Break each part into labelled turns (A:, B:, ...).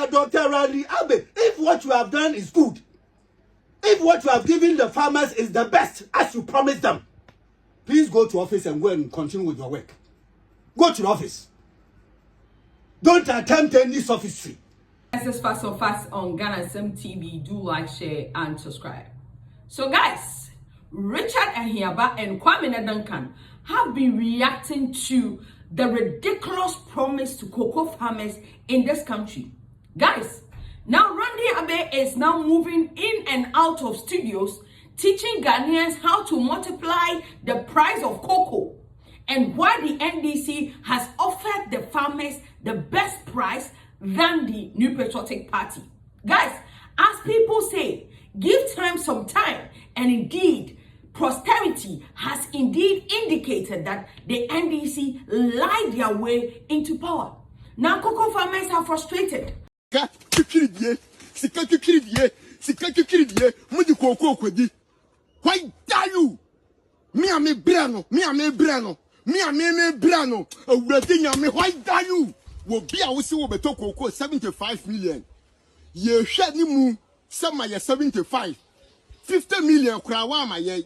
A: Dr. Randy Abbey, if what you have done is good, if what you have given the farmers is the best, as you promised them, please go to office and go and continue with your work. Go to the office. Don't attempt any sophistry.
B: This is Fast on Fast on Ghana TV. Do like, share, and subscribe. So, guys, Richard AHIGB and KWAMENA DUNCAN have been reacting to the ridiculous promise to cocoa farmers in this country. Guys, now Randy Abbey is now moving in and out of studios, teaching Ghanaians how to multiply the price of cocoa, and why the NDC has offered the farmers the best price than the New Patriotic Party. Guys, as people say, give time some time, and indeed, posterity has indeed indicated that the NDC lied their way into power. Now, cocoa farmers are frustrated.
C: Why dare you? Me brano. Why dare you? Will be a whistle over cocoa 75 million. Ye shed ni mu, some 75. 50 million krawama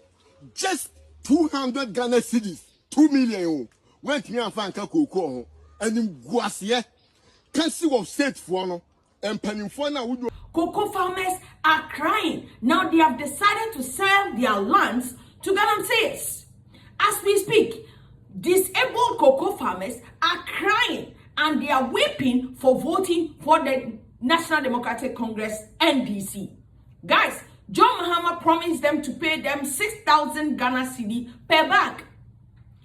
C: just 200 Ghana cedis, 2 million. Went me and found cocoa and in Guasia. Council of State for no and Penifona would.
B: Cocoa farmers are crying. Now they have decided to sell their lands to Ghanaians. As we speak, disabled cocoa farmers are crying and they are weeping for voting for the National Democratic Congress NDC. Guys, John Mahama promised them to pay them 6,000 Ghana cedi per bag.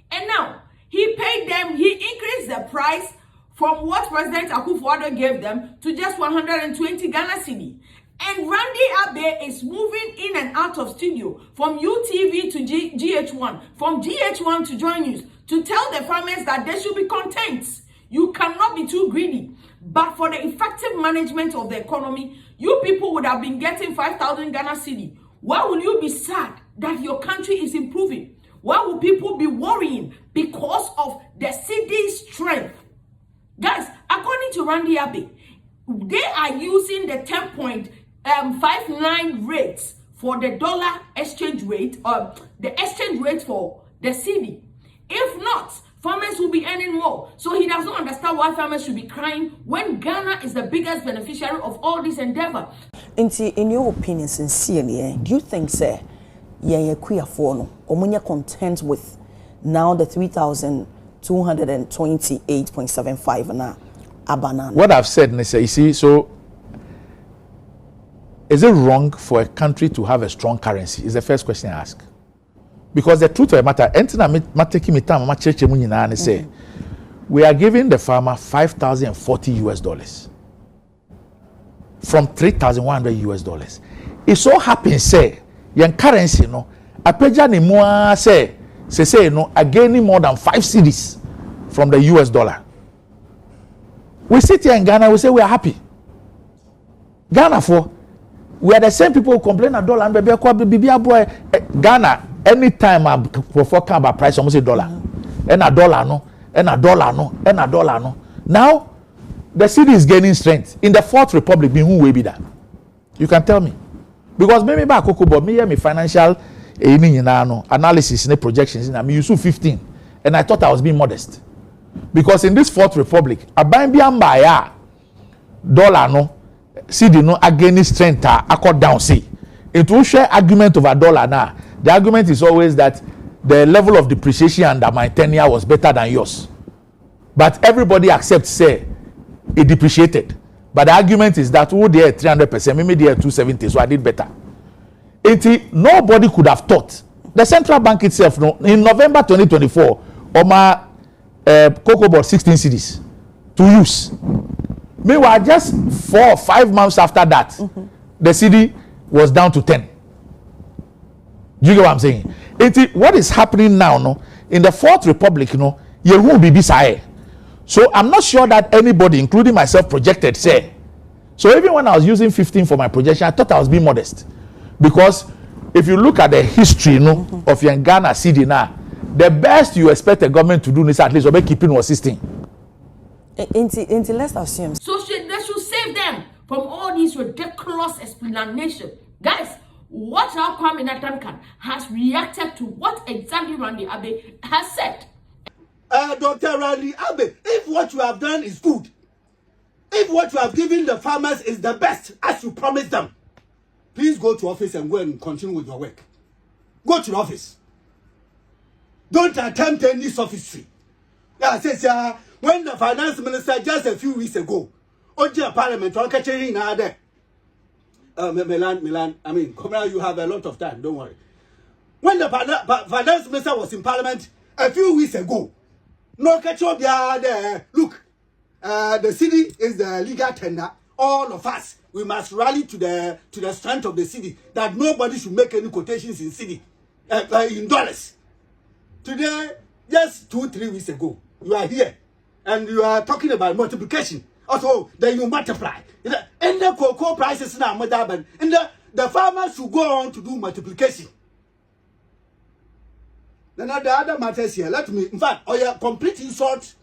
B: And now, he paid them, he increased the price from what President Akufo-Addo gave them to just 120 Ghana cedi. And Randy Abbey is moving in and out of studio from UTV to GH1, from GH1 to Joy News, to tell the farmers that they should be content. You cannot be too greedy. But for the effective management of the economy, you people would have been getting 5,000 Ghana cedi. Why will you be sad that your country is improving? Why will people be worrying because of the cedi's strength? Guys, according to Randy Abbey, they are using the 10.59 rates for the dollar exchange rate, or the exchange rate for the cedi. If not, farmers will be earning more. So he does not understand why farmers should be crying when Ghana is the biggest beneficiary of all this endeavor.
D: In your opinion, sincerely, do you think, sir, you're content with now the 3,228.75 na abanana?
E: What I've said, you see, so is it wrong for a country to have a strong currency? Is the first question I ask. Because the truth of the matter, we are giving the farmer $5,040 from $3,100. It so happens, say, your currency, no, I pay ni more say, no, are gaining more than 5 cedis from the US dollar. We sit here in Ghana, we say we are happy. Ghana we are the same people who complain a dollar and baby boy Ghana. Anytime I forecast about price, almost $1, and $1 no, and $1 no, and $1 no. Now, the city is gaining strength. In the Fourth Republic, who will be that? You can tell me. Because maybe back but me my financial analysis and projections, I use 15, and I thought I was being modest. Because in this Fourth Republic, I buy $1 no, city no, are gaining strength, I cut down, see. It will share argument of $1 now. The argument is always that the level of depreciation under my tenure was better than yours. But everybody accepts, say, it depreciated. But the argument is that, oh, they are 300%, maybe they are 270, so I did better. Nobody could have thought. The central bank itself, no, in November 2024, Oma cocoa bought 16 cedis to use. Meanwhile, just 4 or 5 months after that, the cedi was down to 10. Do you get what I'm saying? What is happening now, no, in the Fourth Republic, you know, you will be beside. So I'm not sure that anybody, including myself, projected, say. So even when I was using 15 for my projection, I thought I was being modest. Because if you look at the history, you know, of your Ghana cedi now, the best you expect the government to do is at least obey keeping was 16.
D: Let's assume.
B: So they should say save them from all these ridiculous explanations. Guys, what our KWAMENA DUNCAN has reacted to what exactly Randy ABBEY has said.
A: Dr. Randy ABBEY, if what you have done is good, if what you have given the farmers is the best, as you promised them, please go to office and go and continue with your work. Go to the office. Don't attempt any sophistry. Yeah, says when the finance minister just a few weeks ago, Oja Parliament, Milan, I mean, come on, you have a lot of time, don't worry. When the finance minister was in Parliament a few weeks ago, no catch up there. Look, the city is the legal tender. All of us, we must rally to the strength of the city, that nobody should make any quotations in city, in dollars. Today, just 2-3 weeks ago, you are here and you are talking about multiplication. Also, then you multiply. And the cocoa prices now, and the farmers should go on to do multiplication. Then the other matters here, let me, in fact, complete insult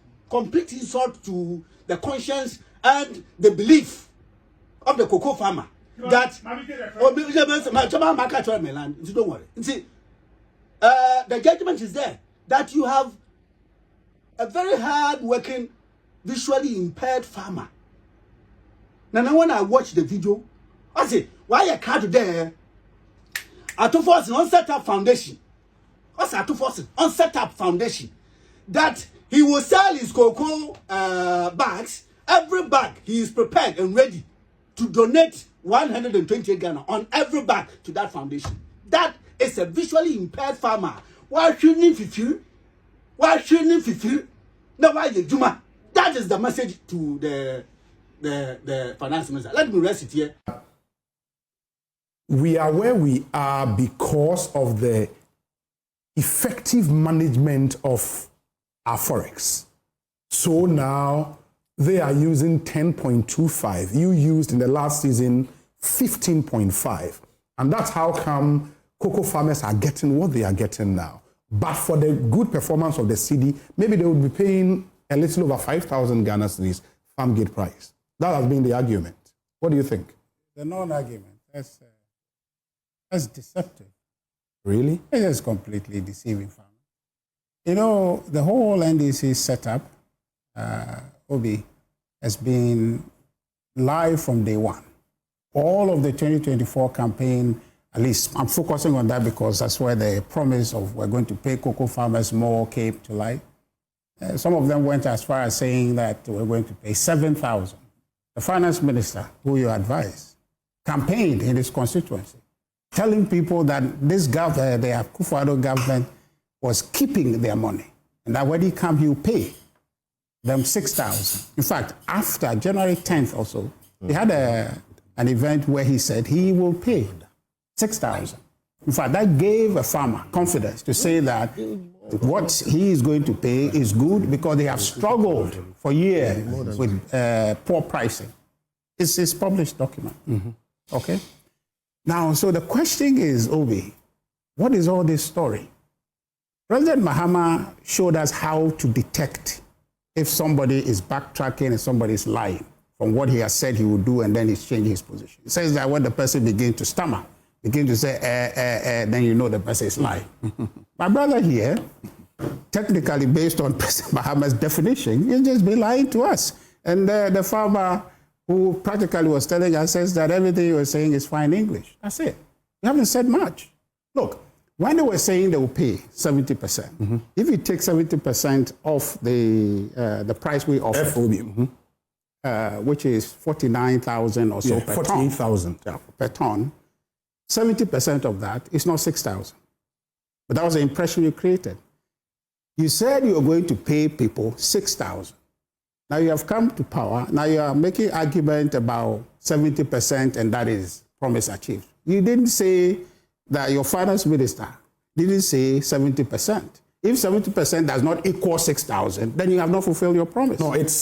A: to the conscience and the belief of the cocoa farmer that don't worry. See, the judgment is there that you have a very hard-working, visually impaired farmer. Now, when I watch the video, I say, why a card there? I to force on set up foundation. Also, to force on set up foundation that he will sell his cocoa bags. Every bag he is prepared and ready to donate 128 Ghana on every bag to that foundation. That is a visually impaired farmer. Why shouldn't he feel? Why shouldn't he feel? No, why the Juma? That is the message to the finance minister. Let me rest it here.
F: We are where we are because of the effective management of our forex. So now they are using 10.25. You used in the last season 15.5. And that's how come cocoa farmers are getting what they are getting now. But for the good performance of the city, maybe they would be paying a little over 5,000 Ghana cedis farm gate price. That has been the argument. What do you think?
G: The non-argument. That's deceptive.
F: Really?
G: It is completely deceiving farmers. You know, the whole NDC setup, Obi, has been live from day one. All of the 2024 campaign, at least I'm focusing on that because that's where the promise of we're going to pay cocoa farmers more came to light. Some of them went as far as saying that we're going to pay 7,000. The finance minister, who you advise, campaigned in his constituency, telling people that this government, the Akufo-Addo government, was keeping their money, and that when he comes, he will pay them 6,000. In fact, after January 10th or so, he had an event where he said he will pay 6,000. In fact, that gave a farmer confidence to say that what he is going to pay is good because they have struggled for years with poor pricing. It's his published document. Okay? Now, so the question is, Obi, what is all this story? President Mahama showed us how to detect if somebody is backtracking and somebody is lying from what he has said he will do, and then he's changing his position. He says that when the person begins to stammer, begin to say, then you know the person is lying. My brother here, technically based on President Mahama's definition, he's just been lying to us. And the farmer who practically was telling us says that everything he was saying is fine English. That's it. You haven't said much. Look, when they were saying they will pay 70%, if you take 70% off the price we offer, which is 49,000 or so per
F: 48,000
G: per ton, 70% of that is not 6,000. But that was the impression you created. You said you were going to pay people 6,000. Now you have come to power. Now you are making argument about 70% and that is promise achieved. You didn't say that your finance minister didn't say 70%. If 70% does not equal 6,000, then you have not fulfilled your promise.
F: No, it's